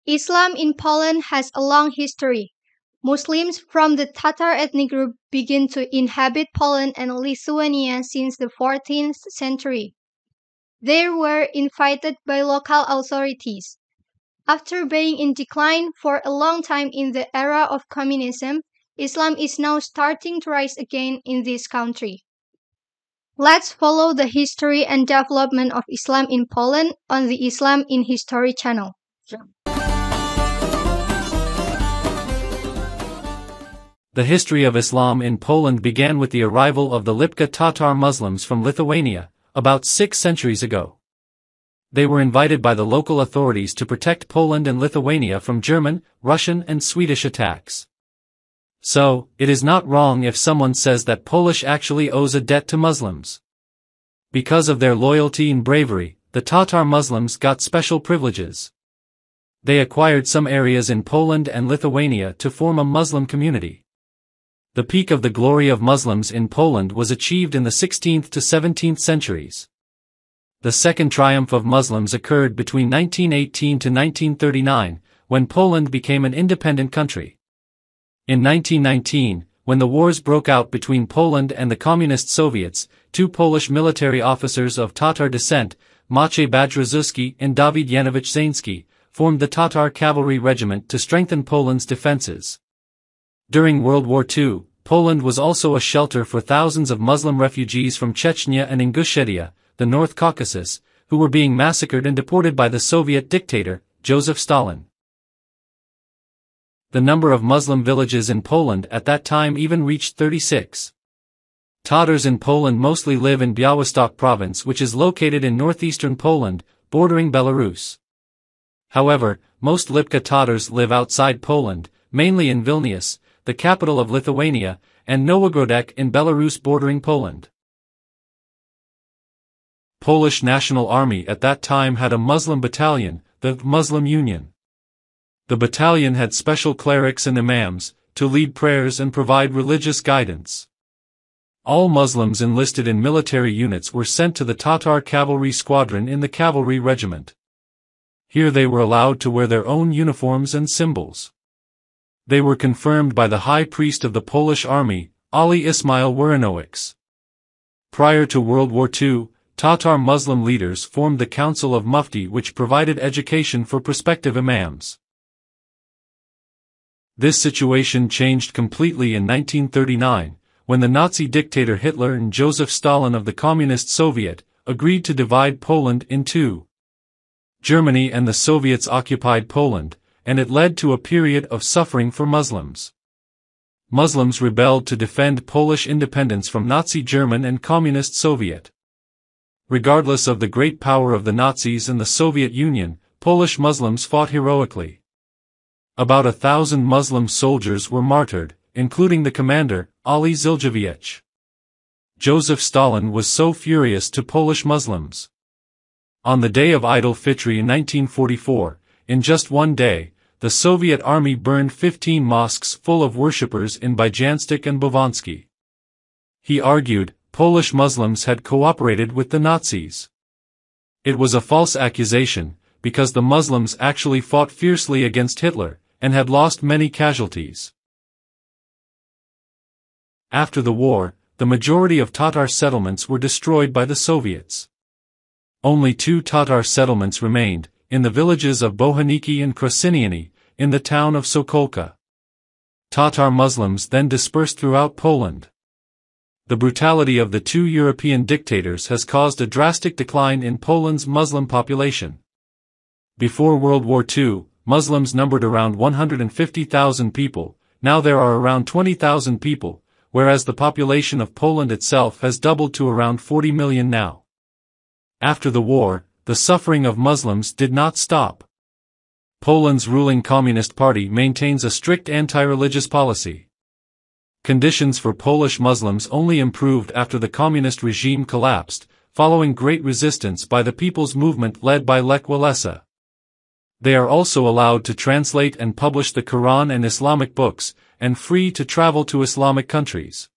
Islam in Poland has a long history. Muslims from the Tatar ethnic group began to inhabit Poland and Lithuania since the 14th century. They were invited by local authorities. After being in decline for a long time in the era of communism, Islam is now starting to rise again in this country. Let's follow the history and development of Islam in Poland on the Islam in History channel. The history of Islam in Poland began with the arrival of the Lipka Tatar Muslims from Lithuania, about 6 centuries ago. They were invited by the local authorities to protect Poland and Lithuania from German, Russian and Swedish attacks. So, it is not wrong if someone says that Polish actually owes a debt to Muslims. Because of their loyalty and bravery, the Tatar Muslims got special privileges. They acquired some areas in Poland and Lithuania to form a Muslim community. The peak of the glory of Muslims in Poland was achieved in the 16th to 17th centuries. The second triumph of Muslims occurred between 1918 to 1939, when Poland became an independent country. In 1919, when the wars broke out between Poland and the Communist Soviets, 2 Polish military officers of Tatar descent, Maciej Badrzuski and Dawid Janowicz Zański, formed the Tatar Cavalry Regiment to strengthen Poland's defenses. During World War II, Poland was also a shelter for thousands of Muslim refugees from Chechnya and Ingushetia, the North Caucasus, who were being massacred and deported by the Soviet dictator, Joseph Stalin. The number of Muslim villages in Poland at that time even reached 36. Tatars in Poland mostly live in Białystok province, which is located in northeastern Poland, bordering Belarus. However, most Lipka Tatars live outside Poland, mainly in Vilnius, the capital of Lithuania, and Nowogródek in Belarus bordering Poland. Polish National Army at that time had a Muslim battalion, the Muslim Union. The battalion had special clerics and imams, to lead prayers and provide religious guidance. All Muslims enlisted in military units were sent to the Tatar Cavalry Squadron in the Cavalry Regiment. Here they were allowed to wear their own uniforms and symbols. They were confirmed by the High Priest of the Polish Army, Ali Ismail Woronowicz. Prior to World War II, Tatar Muslim leaders formed the Council of Mufti, which provided education for prospective imams. This situation changed completely in 1939, when the Nazi dictator Hitler and Joseph Stalin of the Communist Soviet agreed to divide Poland in two. Germany and the Soviets occupied Poland, and it led to a period of suffering for Muslims. Muslims rebelled to defend Polish independence from Nazi German and Communist Soviet. Regardless of the great power of the Nazis and the Soviet Union, Polish Muslims fought heroically. About 1,000 Muslim soldiers were martyred, including the commander, Ali Ziljaviec. Joseph Stalin was so furious to Polish Muslims. On the day of Eid al-Fitr in 1944, in just one day, the Soviet army burned 15 mosques full of worshippers in Bydjansk and Bovansky. He argued, Polish Muslims had cooperated with the Nazis. It was a false accusation, because the Muslims actually fought fiercely against Hitler, and had lost many casualties. After the war, the majority of Tatar settlements were destroyed by the Soviets. Only 2 Tatar settlements remained, in the villages of Bohaniki and Krasiniany, in the town of Sokolka. Tatar Muslims then dispersed throughout Poland. The brutality of the 2 European dictators has caused a drastic decline in Poland's Muslim population. Before World War II, Muslims numbered around 150,000 people, now there are around 20,000 people, whereas the population of Poland itself has doubled to around 40 million now. After the war, the suffering of Muslims did not stop. Poland's ruling Communist Party maintains a strict anti-religious policy. Conditions for Polish Muslims only improved after the communist regime collapsed, following great resistance by the People's Movement led by Lech Walesa. They are also allowed to translate and publish the Quran and Islamic books, and free to travel to Islamic countries.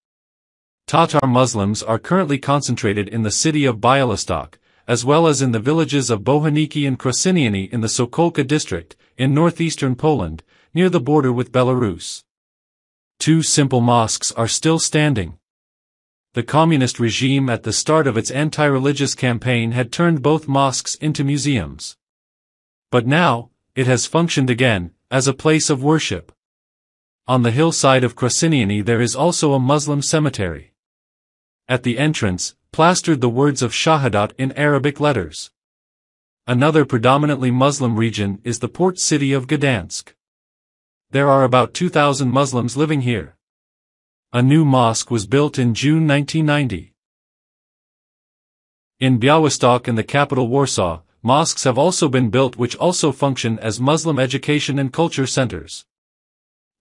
Tatar Muslims are currently concentrated in the city of Białystok, as well as in the villages of Bohaniki and Krosyniany in the Sokolka district, in northeastern Poland, near the border with Belarus. 2 simple mosques are still standing. The communist regime at the start of its anti-religious campaign had turned both mosques into museums. But now, it has functioned again, as a place of worship. On the hillside of Krosyniany there is also a Muslim cemetery. At the entrance, plastered the words of Shahadat in Arabic letters. Another predominantly Muslim region is the port city of Gdansk. There are about 2,000 Muslims living here. A new mosque was built in June 1990. In Białystok and the capital Warsaw, mosques have also been built which also function as Muslim education and culture centers.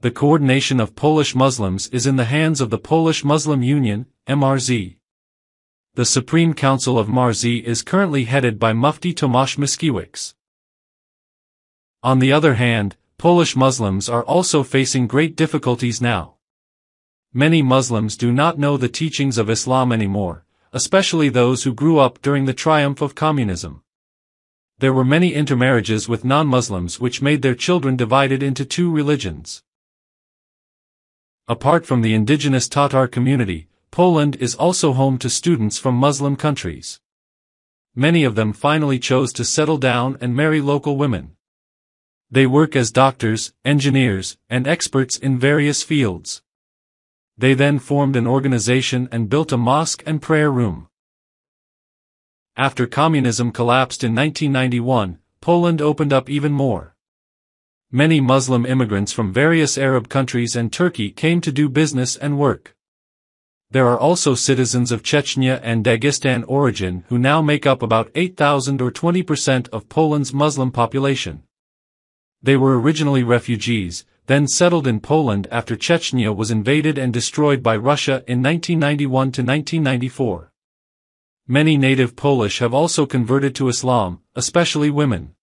The coordination of Polish Muslims is in the hands of the Polish Muslim Union, MRZ. The Supreme Council of MRZ is currently headed by Mufti Tomasz Mickiewicz. On the other hand, Polish Muslims are also facing great difficulties now. Many Muslims do not know the teachings of Islam anymore, especially those who grew up during the triumph of communism. There were many intermarriages with non-Muslims which made their children divided into 2 religions. Apart from the indigenous Tatar community, Poland is also home to students from Muslim countries. Many of them finally chose to settle down and marry local women. They work as doctors, engineers, and experts in various fields. They then formed an organization and built a mosque and prayer room. After communism collapsed in 1991, Poland opened up even more. Many Muslim immigrants from various Arab countries and Turkey came to do business and work. There are also citizens of Chechnya and Dagestan origin who now make up about 8,000 or 20% of Poland's Muslim population. They were originally refugees, then settled in Poland after Chechnya was invaded and destroyed by Russia in 1991 to 1994. Many native Polish have also converted to Islam, especially women.